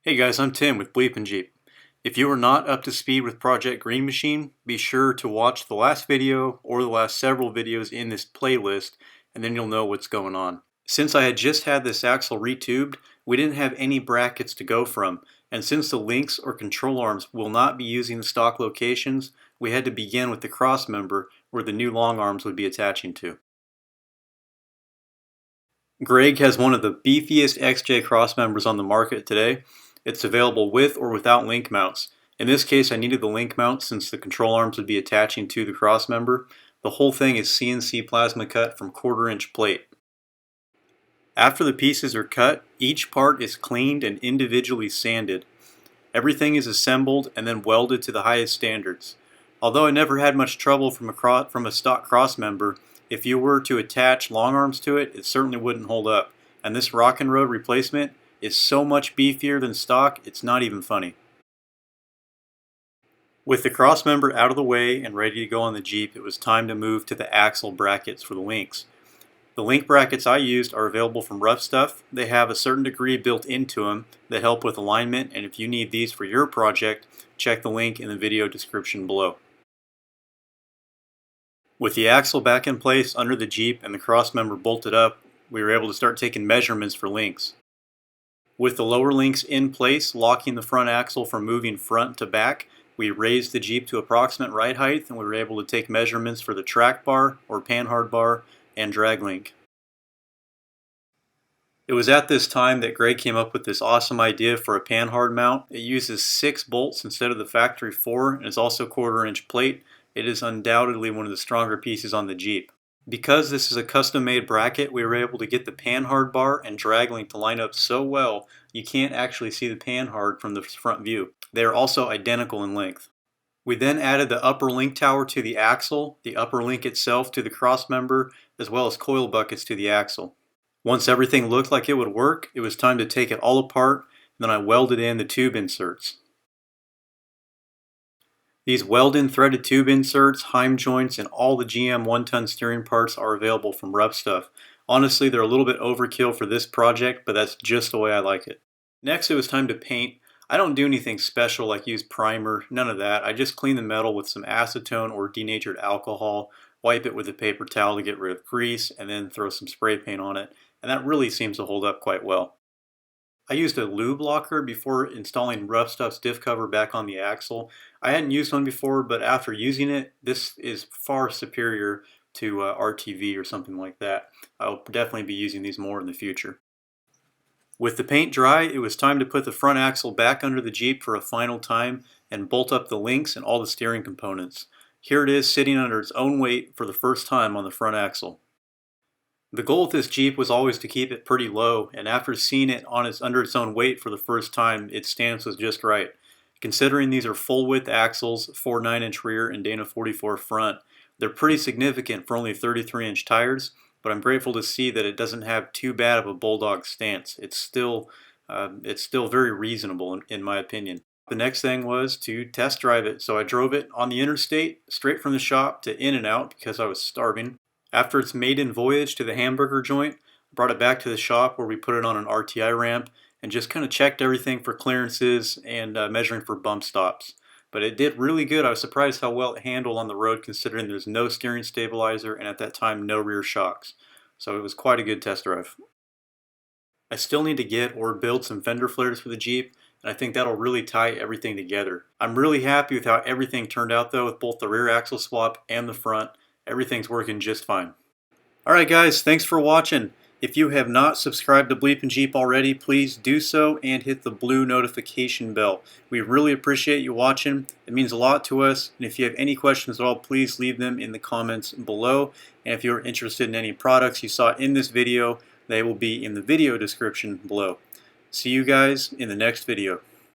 Hey guys, I'm Tim with BleepinJeep. If you are not up to speed with Project Green Machine, be sure to watch the last video or the last several videos in this playlist, and then you'll know what's going on. Since I had just had this axle retubed, we didn't have any brackets to go from, and since the links or control arms will not be using the stock locations, we had to begin with the Crossmember where the new long arms would be attaching to. Greg has one of the beefiest XJ Crossmembers on the market today. It's available with or without link mounts. In this case, I needed the link mount since the control arms would be attaching to the Crossmember. The whole thing is CNC plasma cut from 1/4" plate. After the pieces are cut, each part is cleaned and individually sanded. Everything is assembled and then welded to the highest standards. Although I never had much trouble from a stock Crossmember, if you were to attach long arms to it, it certainly wouldn't hold up. And this Rock and Road replacement is so much beefier than stock, it's not even funny. With the Crossmember out of the way and ready to go on the Jeep, it was time to move to the axle brackets for the links. The link brackets I used are available from Rough Stuff. They have a certain degree built into them that help with alignment, and if you need these for your project, check the link in the video description below. With the axle back in place under the Jeep and the Crossmember bolted up, we were able to start taking measurements for links. With the lower links in place, locking the front axle from moving front to back, we raised the Jeep to approximate ride height, and we were able to take measurements for the track bar or Panhard bar and drag link. It was at this time that Greg came up with this awesome idea for a Panhard mount. It uses 6 bolts instead of the factory 4, and it's also 1/4" plate. It is undoubtedly one of the stronger pieces on the Jeep. Because this is a custom-made bracket, we were able to get the Panhard bar and drag link to line up so well you can't actually see the Panhard from the front view. They are also identical in length. We then added the upper link tower to the axle, the upper link itself to the Crossmember, as well as coil buckets to the axle. Once everything looked like it would work, it was time to take it all apart, and then I welded in the tube inserts. These weld-in threaded tube inserts, Heim joints, and all the GM 1-ton steering parts are available from Rough Stuff. Honestly, they're a little bit overkill for this project, but that's just the way I like it. Next, it was time to paint. I don't do anything special like use primer, none of that. I just clean the metal with some acetone or denatured alcohol, wipe it with a paper towel to get rid of grease, and then throw some spray paint on it, and that really seems to hold up quite well. I used a Lube Locker before installing Rough Stuff's diff cover back on the axle. I hadn't used one before, but after using it, this is far superior to RTV or something like that. I'll definitely be using these more in the future. With the paint dry, it was time to put the front axle back under the Jeep for a final time and bolt up the links and all the steering components. Here it is sitting under its own weight for the first time on the front axle. The goal with this Jeep was always to keep it pretty low, and after seeing it under its own weight for the first time, its stance was just right. Considering these are full width axles, 4 9-inch rear and Dana 44 front, they're pretty significant for only 33-inch tires, but I'm grateful to see that it doesn't have too bad of a bulldog stance. It's still very reasonable in my opinion. The next thing was to test drive it, so I drove it on the interstate straight from the shop to In-N-Out because I was starving. After its maiden voyage to the hamburger joint, I brought it back to the shop where we put it on an RTI ramp and just kind of checked everything for clearances and measuring for bump stops. But it did really good. I was surprised how well it handled on the road considering there's no steering stabilizer and at that time no rear shocks. So it was quite a good test drive. I still need to get or build some fender flares for the Jeep, and I think that'll really tie everything together. I'm really happy with how everything turned out though, with both the rear axle swap and the front. Everything's working just fine. Alright guys, thanks for watching. If you have not subscribed to BleepinJeep already, please do so and hit the blue notification bell. We really appreciate you watching. It means a lot to us, and if you have any questions at all, please leave them in the comments below. And if you're interested in any products you saw in this video, they will be in the video description below. See you guys in the next video.